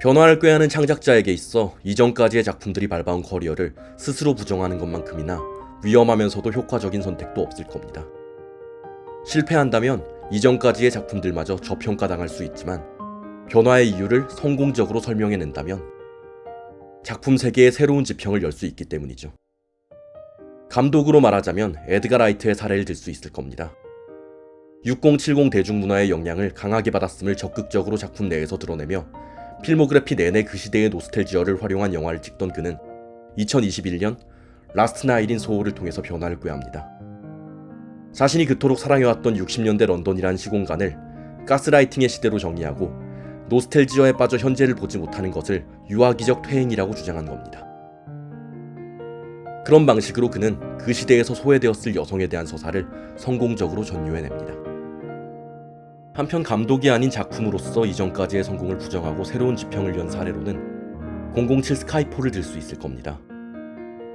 변화를 꾀하는 창작자에게 있어 이전까지의 작품들이 밟아온 커리어를 스스로 부정하는 것만큼이나 위험하면서도 효과적인 선택도 없을 겁니다. 실패한다면 이전까지의 작품들마저 저평가당할 수 있지만 변화의 이유를 성공적으로 설명해낸다면 작품 세계의 새로운 지평을 열 수 있기 때문이죠. 감독으로 말하자면 에드가 라이트의 사례를 들 수 있을 겁니다. 6070 대중문화의 영향을 강하게 받았음을 적극적으로 작품 내에서 드러내며 필모그래피 내내 그 시대의 노스텔지어를 활용한 영화를 찍던 그는 2021년 라스트 나잇인 소울을 통해서 변화를 꾀합니다. 자신이 그토록 사랑해왔던 60년대 런던이란 시공간을 가스라이팅의 시대로 정의하고 노스텔지어에 빠져 현재를 보지 못하는 것을 유아기적 퇴행이라고 주장한 겁니다. 그런 방식으로 그는 그 시대에서 소외되었을 여성에 대한 서사를 성공적으로 전유해냅니다. 한편 감독이 아닌 작품으로서 이전까지의 성공을 부정하고 새로운 지평을 연 사례로는 007 스카이포를 들 수 있을 겁니다.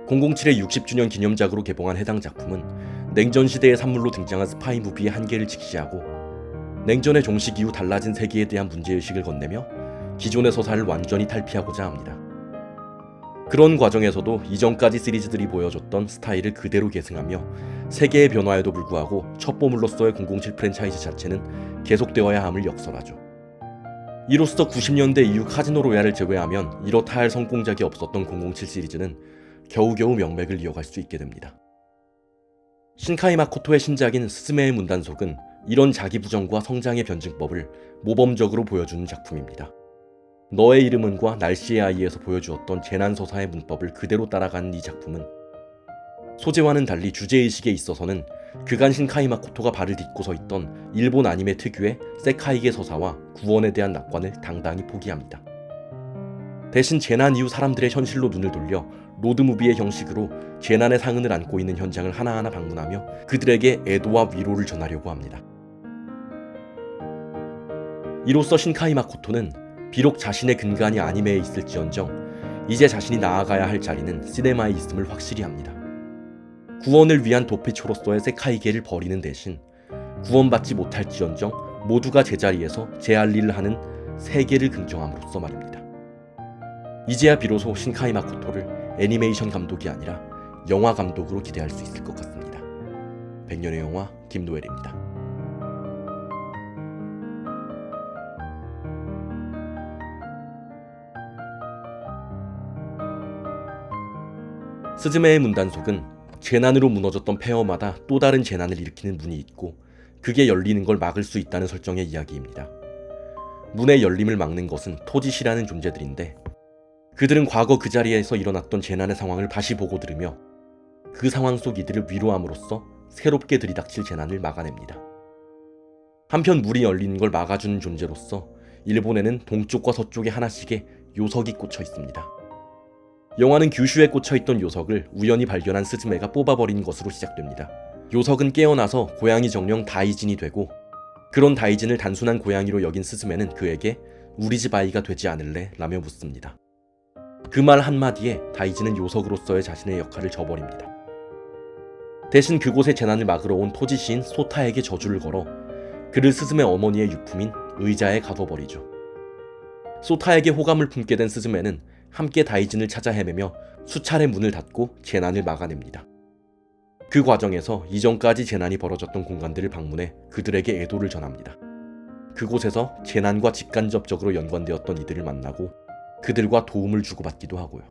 007의 60주년 기념작으로 개봉한 해당 작품은 냉전 시대의 산물로 등장한 스파이 무비의 한계를 직시하고 냉전의 종식 이후 달라진 세계에 대한 문제의식을 건네며 기존의 서사를 완전히 탈피하고자 합니다. 그런 과정에서도 이전까지 시리즈들이 보여줬던 스타일을 그대로 계승하며 세계의 변화에도 불구하고 첩보물로서의 007 프랜차이즈 자체는 계속되어야 함을 역설하죠. 이로써 90년대 이후 카지노 로얄을 제외하면 이렇다 할 성공작이 없었던 007 시리즈는 겨우겨우 명맥을 이어갈 수 있게 됩니다. 신카이 마코토의 신작인 스즈메의 문단속은 이런 자기 부정과 성장의 변증법을 모범적으로 보여주는 작품입니다. 너의 이름은과 날씨의 아이에서 보여주었던 재난서사의 문법을 그대로 따라가는 이 작품은 소재와는 달리 주제의식에 있어서는 그간 신카이 마코토가 발을 딛고 서 있던 일본 아니메 특유의 세카이계 서사와 구원에 대한 낙관을 당당히 포기합니다. 대신 재난 이후 사람들의 현실로 눈을 돌려 로드무비의 형식으로 재난의 상흔을 안고 있는 현장을 하나하나 방문하며 그들에게 애도와 위로를 전하려고 합니다. 이로써 신카이 마코토는 비록 자신의 근간이 아니메에 있을지언정 이제 자신이 나아가야 할 자리는 시네마에 있음을 확실히 합니다. 구원을 위한 도피초로서의 세카이계를 버리는 대신 구원받지 못할지언정 모두가 제자리에서 제 할 일을 하는 세계를 긍정함으로써 말입니다. 이제야 비로소 신카이 마코토를 애니메이션 감독이 아니라 영화 감독으로 기대할 수 있을 것 같습니다. 100년의 영화 김노엘입니다. 스즈메의 문단속은 재난으로 무너졌던 폐허마다 또 다른 재난을 일으키는 문이 있고 그게 열리는 걸 막을 수 있다는 설정의 이야기입니다. 문의 열림을 막는 것은 토짓이라는 존재들인데 그들은 과거 그 자리에서 일어났던 재난의 상황을 다시 보고 들으며 그 상황 속 이들을 위로함으로써 새롭게 들이닥칠 재난을 막아냅니다. 한편 물이 열리는 걸 막아주는 존재로서 일본에는 동쪽과 서쪽에 하나씩의 요석이 꽂혀 있습니다. 영화는 규슈에 꽂혀있던 요석을 우연히 발견한 스즈메가 뽑아버린 것으로 시작됩니다. 요석은 깨어나서 고양이 정령 다이진이 되고 그런 다이진을 단순한 고양이로 여긴 스즈메는 그에게 우리 집 아이가 되지 않을래? 라며 묻습니다. 그 말 한마디에 다이진은 요석으로서의 자신의 역할을 저버립니다. 대신 그곳의 재난을 막으러 온 토지시인 소타에게 저주를 걸어 그를 스즈메 어머니의 유품인 의자에 가둬버리죠. 소타에게 호감을 품게 된 스즈메는 함께 다이진을 찾아 헤매며 수차례 문을 닫고 재난을 막아냅니다. 그 과정에서 이전까지 재난이 벌어졌던 공간들을 방문해 그들에게 애도를 전합니다. 그곳에서 재난과 직간접적으로 연관되었던 이들을 만나고 그들과 도움을 주고받기도 하고요.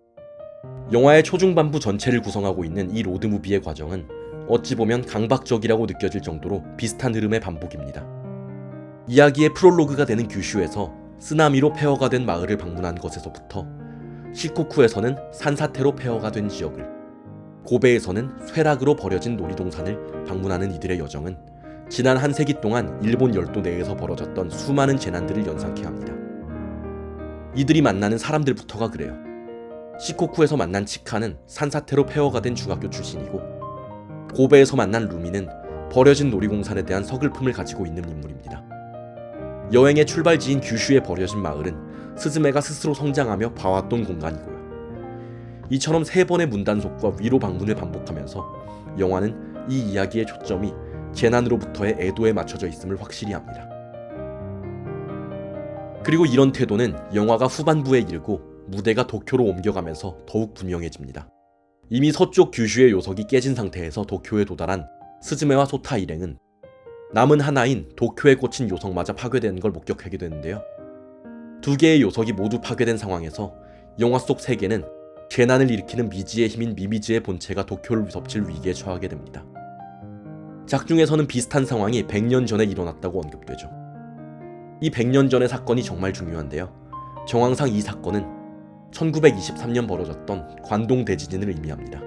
영화의 초중반부 전체를 구성하고 있는 이 로드무비의 과정은 어찌 보면 강박적이라고 느껴질 정도로 비슷한 흐름의 반복입니다. 이야기의 프롤로그가 되는 규슈에서 쓰나미로 폐허가 된 마을을 방문한 것에서부터 시코쿠에서는 산사태로 폐허가 된 지역을, 고베에서는 쇠락으로 버려진 놀이동산을 방문하는 이들의 여정은 지난 한 세기 동안 일본 열도 내에서 벌어졌던 수많은 재난들을 연상케 합니다. 이들이 만나는 사람들부터가 그래요. 시코쿠에서 만난 치카는 산사태로 폐허가 된 중학교 출신이고 고베에서 만난 루미는 버려진 놀이공산에 대한 서글픔을 가지고 있는 인물입니다. 여행의 출발지인 규슈에 버려진 마을은 스즈메가 스스로 성장하며 봐왔던 공간이고요. 이처럼 3번의 문단속과 위로 방문을 반복하면서 영화는 이 이야기의 초점이 재난으로부터의 애도에 맞춰져 있음을 확실히 합니다. 그리고 이런 태도는 영화가 후반부에 이르고 무대가 도쿄로 옮겨가면서 더욱 분명해집니다. 이미 서쪽 규슈의 요석이 깨진 상태에서 도쿄에 도달한 스즈메와 소타 일행은 남은 하나인 도쿄에 꽂힌 요석마저 파괴되는 걸 목격하게 되는데요. 2개의 요석이 모두 파괴된 상황에서 영화 속 세계는 재난을 일으키는 미지의 힘인 미미즈의 본체가 도쿄를 덮칠 위기에 처하게 됩니다. 작중에서는 비슷한 상황이 100년 전에 일어났다고 언급되죠. 이 100년 전의 사건이 정말 중요한데요. 정황상 이 사건은 1923년 벌어졌던 관동 대지진을 의미합니다.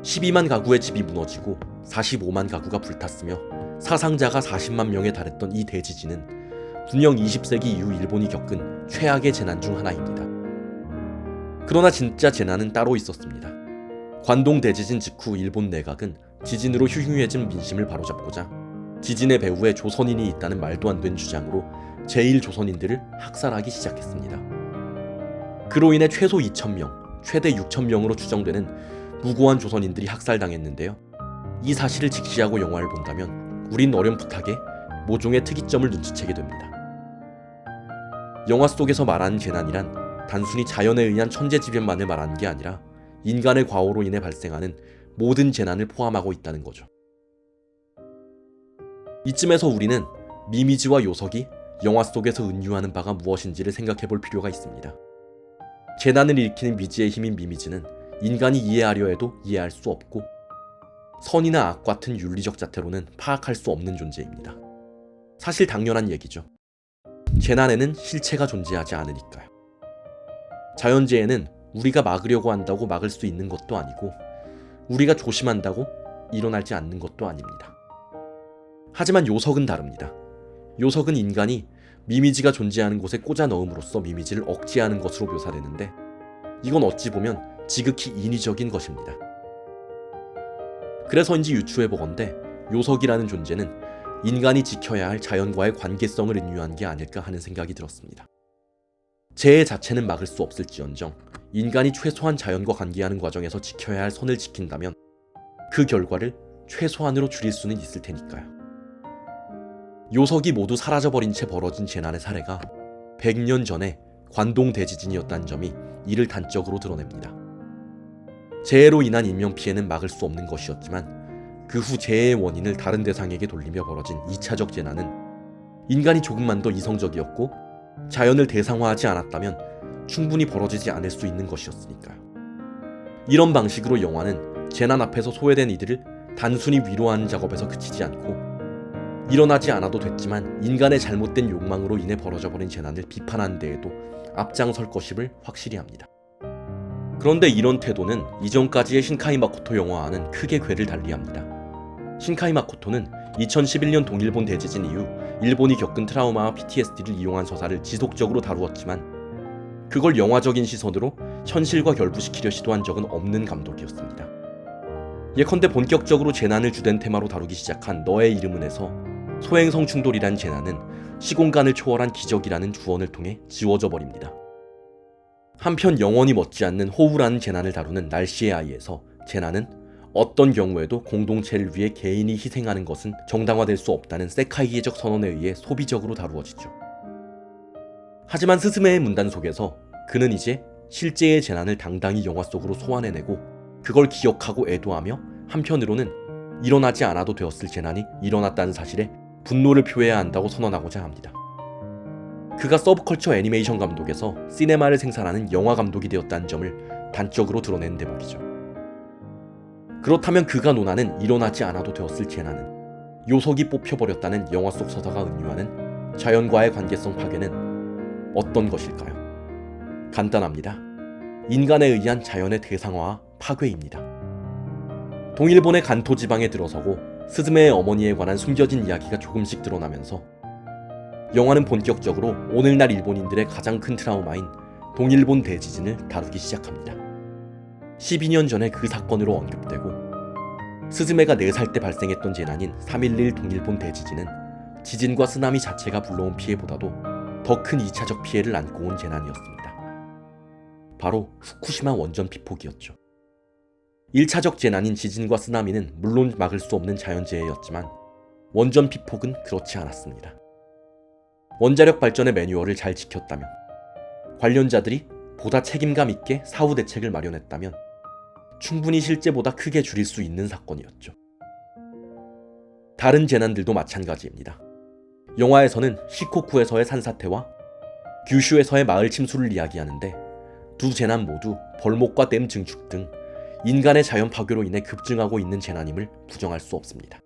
12만 가구의 집이 무너지고 45만 가구가 불탔으며 사상자가 40만 명에 달했던 이 대지진은 분명 20세기 이후 일본이 겪은 최악의 재난 중 하나입니다. 그러나 진짜 재난은 따로 있었습니다. 관동 대지진 직후 일본 내각은 지진으로 휴휴해진 민심을 바로잡고자 지진의 배후에 조선인이 있다는 말도 안 된 주장으로 제1조선인들을 학살하기 시작했습니다. 그로 인해 최소 2,000명, 최대 6,000명으로 추정되는 무고한 조선인들이 학살당했는데요. 이 사실을 직시하고 영화를 본다면 우린 어렴풋하게 모종의 특이점을 눈치채게 됩니다. 영화 속에서 말하는 재난이란 단순히 자연에 의한 천재지변만을 말하는 게 아니라 인간의 과오로 인해 발생하는 모든 재난을 포함하고 있다는 거죠. 이쯤에서 우리는 미미즈와 요석이 영화 속에서 은유하는 바가 무엇인지를 생각해 볼 필요가 있습니다. 재난을 일으키는 미지의 힘인 미미즈는 인간이 이해하려 해도 이해할 수 없고 선이나 악 같은 윤리적 자태로는 파악할 수 없는 존재입니다. 사실 당연한 얘기죠. 재난에는 실체가 존재하지 않으니까요. 자연재해는 우리가 막으려고 한다고 막을 수 있는 것도 아니고 우리가 조심한다고 일어나지 않는 것도 아닙니다. 하지만 요석은 다릅니다. 요석은 인간이 미미지가 존재하는 곳에 꽂아 넣음으로써 미미지를 억제하는 것으로 묘사되는데 이건 어찌 보면 지극히 인위적인 것입니다. 그래서인지 유추해보건대 요석이라는 존재는 인간이 지켜야 할 자연과의 관계성을 은유한 게 아닐까 하는 생각이 들었습니다. 재해 자체는 막을 수 없을지언정 인간이 최소한 자연과 관계하는 과정에서 지켜야 할 선을 지킨다면 그 결과를 최소한으로 줄일 수는 있을 테니까요. 요석이 모두 사라져버린 채 벌어진 재난의 사례가 100년 전에 관동 대지진이었다는 점이 이를 단적으로 드러냅니다. 재해로 인한 인명피해는 막을 수 없는 것이었지만 그 후 재해의 원인을 다른 대상에게 돌리며 벌어진 2차적 재난은 인간이 조금만 더 이성적이었고 자연을 대상화하지 않았다면 충분히 벌어지지 않을 수 있는 것이었으니까요. 이런 방식으로 영화는 재난 앞에서 소외된 이들을 단순히 위로하는 작업에서 그치지 않고 일어나지 않아도 됐지만 인간의 잘못된 욕망으로 인해 벌어져버린 재난을 비판하는 데에도 앞장설 것임을 확실히 합니다. 그런데 이런 태도는 이전까지의 신카이 마코토 영화와는 크게 궤를 달리합니다. 신카이 마코토는 2011년 동일본 대지진 이후 일본이 겪은 트라우마와 PTSD를 이용한 서사를 지속적으로 다루었지만 그걸 영화적인 시선으로 현실과 결부시키려 시도한 적은 없는 감독이었습니다. 예컨대 본격적으로 재난을 주된 테마로 다루기 시작한 너의 이름은에서 소행성 충돌이란 재난은 시공간을 초월한 기적이라는 주언을 통해 지워져 버립니다. 한편 영원히 멎지 않는 호우라는 재난을 다루는 날씨의 아이에서 재난은 어떤 경우에도 공동체를 위해 개인이 희생하는 것은 정당화될 수 없다는 세카이의적 선언에 의해 소비적으로 다루어지죠. 하지만 스스메의 문단 속에서 그는 이제 실제의 재난을 당당히 영화 속으로 소환해내고 그걸 기억하고 애도하며 한편으로는 일어나지 않아도 되었을 재난이 일어났다는 사실에 분노를 표해야 한다고 선언하고자 합니다. 그가 서브컬처 애니메이션 감독에서 시네마를 생산하는 영화 감독이 되었다는 점을 단적으로 드러낸 대목이죠. 그렇다면 그가 논하는 일어나지 않아도 되었을 재난은 요석이 뽑혀버렸다는 영화 속 서사가 은유하는 자연과의 관계성 파괴는 어떤 것일까요? 간단합니다. 인간에 의한 자연의 대상화와 파괴입니다. 동일본의 간토 지방에 들어서고 스즈메의 어머니에 관한 숨겨진 이야기가 조금씩 드러나면서 영화는 본격적으로 오늘날 일본인들의 가장 큰 트라우마인 동일본 대지진을 다루기 시작합니다. 12년 전에 그 사건으로 언급되고 스즈메가 4살 때 발생했던 재난인 3.11 동일본 대지진은 지진과 쓰나미 자체가 불러온 피해보다도 더 큰 2차적 피해를 안고 온 재난이었습니다. 바로 후쿠시마 원전 피폭이었죠. 1차적 재난인 지진과 쓰나미는 물론 막을 수 없는 자연재해였지만 원전 피폭은 그렇지 않았습니다. 원자력 발전의 매뉴얼을 잘 지켰다면, 관련자들이 보다 책임감 있게 사후 대책을 마련했다면 충분히 실제보다 크게 줄일 수 있는 사건이었죠. 다른 재난들도 마찬가지입니다. 영화에서는 시코쿠에서의 산사태와 규슈에서의 마을 침수를 이야기하는데 두 재난 모두 벌목과 댐 증축 등 인간의 자연 파괴로 인해 급증하고 있는 재난임을 부정할 수 없습니다.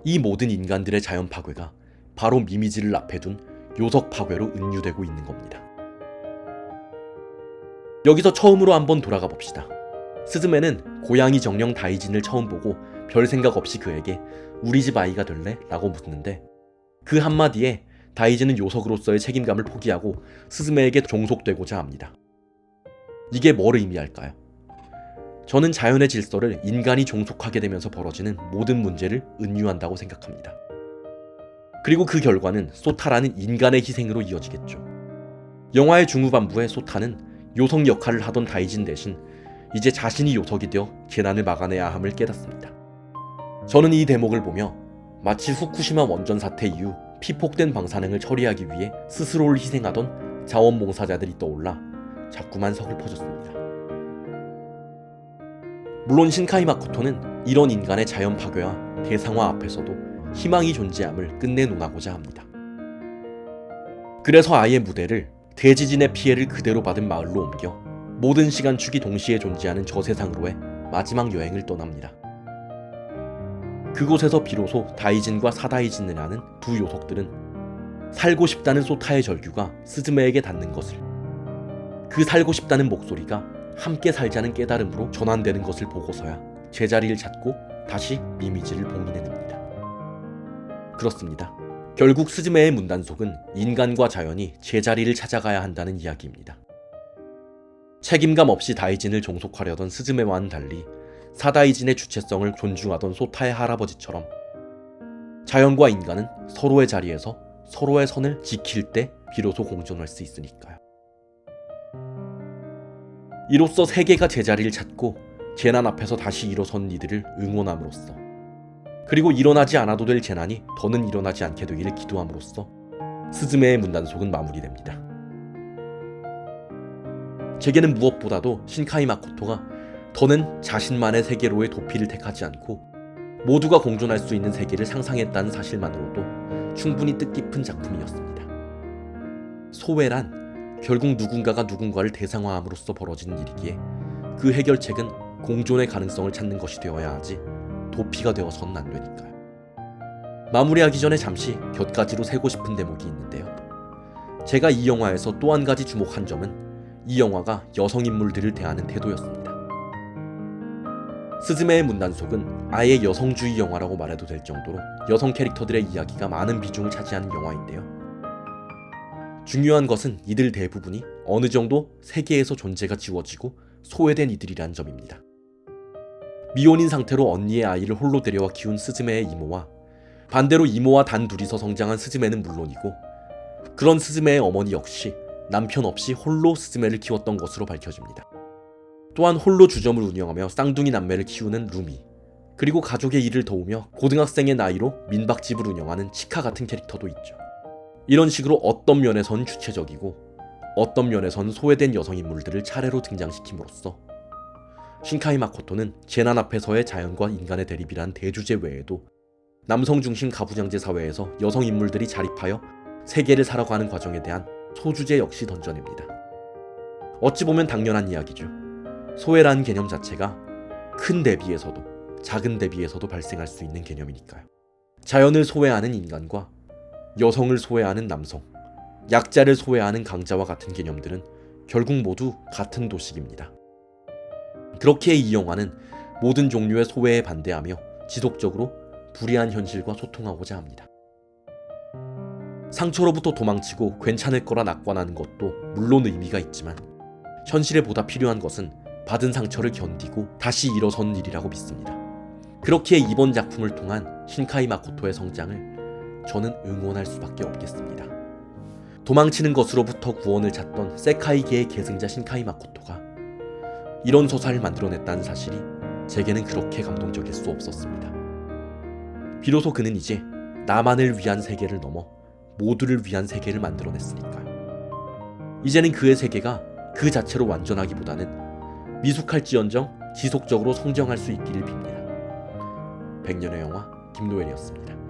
이 모든 인간들의 자연 파괴가 바로 미미지를 앞에 둔 요석 파괴로 은유되고 있는 겁니다. 여기서 처음으로 한번 돌아가 봅시다. 스즈메는 고양이 정령 다이진을 처음 보고 별 생각 없이 그에게 우리 집 아이가 될래? 라고 묻는데 그 한마디에 다이진은 요석으로서의 책임감을 포기하고 스즈메에게 종속되고자 합니다. 이게 뭘 의미할까요? 저는 자연의 질서를 인간이 종속하게 되면서 벌어지는 모든 문제를 은유한다고 생각합니다. 그리고 그 결과는 소타라는 인간의 희생으로 이어지겠죠. 영화의 중후반부에 소타는 요석 역할을 하던 다이진 대신 이제 자신이 요석이 되어 재난을 막아내야 함을 깨닫습니다. 저는 이 대목을 보며 마치 후쿠시마 원전 사태 이후 피폭된 방사능을 처리하기 위해 스스로를 희생하던 자원봉사자들이 떠올라 자꾸만 서글퍼졌습니다. 물론 신카이 마코토는 이런 인간의 자연 파괴와 대상화 앞에서도 희망이 존재함을 끝내 논하고자 합니다. 그래서 아예 무대를 대지진의 피해를 그대로 받은 마을로 옮겨 모든 시간축이 동시에 존재하는 저 세상으로의 마지막 여행을 떠납니다. 그곳에서 비로소 다이진과 사다이진이라는 두 요석들은 살고 싶다는 소타의 절규가 스즈메에게 닿는 것을, 그 살고 싶다는 목소리가 함께 살자는 깨달음으로 전환되는 것을 보고서야 제자리를 찾고 다시 미미지를 봉인해냅니다. 그렇습니다. 결국 스즈메의 문단속은 인간과 자연이 제자리를 찾아가야 한다는 이야기입니다. 책임감 없이 다이진을 종속하려던 스즈메와는 달리 사다이진의 주체성을 존중하던 소타의 할아버지처럼 자연과 인간은 서로의 자리에서 서로의 선을 지킬 때 비로소 공존할 수 있으니까요. 이로써 세계가 제자리를 찾고 재난 앞에서 다시 일어선 이들을 응원함으로써, 그리고 일어나지 않아도 될 재난이 더는 일어나지 않게 되기를 기도함으로써 스즈메의 문단속은 마무리됩니다. 제게는 무엇보다도 신카이 마코토가 더는 자신만의 세계로의 도피를 택하지 않고 모두가 공존할 수 있는 세계를 상상했다는 사실만으로도 충분히 뜻깊은 작품이었습니다. 소외란 결국 누군가가 누군가를 대상화함으로써 벌어지는 일이기에 그 해결책은 공존의 가능성을 찾는 것이 되어야 하지 도피가 되어서는 안 되니까요. 마무리하기 전에 잠시 곁가지로 세고 싶은 대목이 있는데요. 제가 이 영화에서 또 한 가지 주목한 점은 이 영화가 여성 인물들을 대하는 태도였습니다. 스즈메의 문단속은 아예 여성주의 영화라고 말해도 될 정도로 여성 캐릭터들의 이야기가 많은 비중을 차지하는 영화인데요. 중요한 것은 이들 대부분이 어느 정도 세계에서 존재가 지워지고 소외된 이들이란 점입니다. 미혼인 상태로 언니의 아이를 홀로 데려와 키운 스즈메의 이모와 반대로 이모와 단 둘이서 성장한 스즈메는 물론이고, 그런 스즈메의 어머니 역시 남편 없이 홀로 스즈메를 키웠던 것으로 밝혀집니다. 또한 홀로 주점을 운영하며 쌍둥이 남매를 키우는 루미, 그리고 가족의 일을 도우며 고등학생의 나이로 민박집을 운영하는 치카 같은 캐릭터도 있죠. 이런 식으로 어떤 면에선 주체적이고 어떤 면에선 소외된 여성인물들을 차례로 등장시킴으로써 신카이 마코토는 재난 앞에서의 자연과 인간의 대립이란 대주제 외에도 남성 중심 가부장제 사회에서 여성인물들이 자립하여 세계를 살아가는 과정에 대한 소주제 역시 던져냅니다. 어찌 보면 당연한 이야기죠. 소외라는 개념 자체가 큰 대비에서도 작은 대비에서도 발생할 수 있는 개념이니까요. 자연을 소외하는 인간과 여성을 소외하는 남성, 약자를 소외하는 강자와 같은 개념들은 결국 모두 같은 도식입니다. 그렇게 이 영화는 모든 종류의 소외에 반대하며 지속적으로 불의한 현실과 소통하고자 합니다. 상처로부터 도망치고 괜찮을 거라 낙관하는 것도 물론 의미가 있지만 현실에 보다 필요한 것은 받은 상처를 견디고 다시 일어서는 일이라고 믿습니다. 그렇기에 이번 작품을 통한 신카이 마코토의 성장을 저는 응원할 수밖에 없겠습니다. 도망치는 것으로부터 구원을 찾던 세카이계의 계승자 신카이 마코토가 이런 서사를 만들어냈다는 사실이 제게는 그렇게 감동적일 수 없었습니다. 비로소 그는 이제 나만을 위한 세계를 넘어 모두를 위한 세계를 만들어냈으니까요. 이제는 그의 세계가 그 자체로 완전하기보다는 미숙할지언정 지속적으로 성장할 수 있기를 빕니다. 100년의 영화 김노엘이었습니다.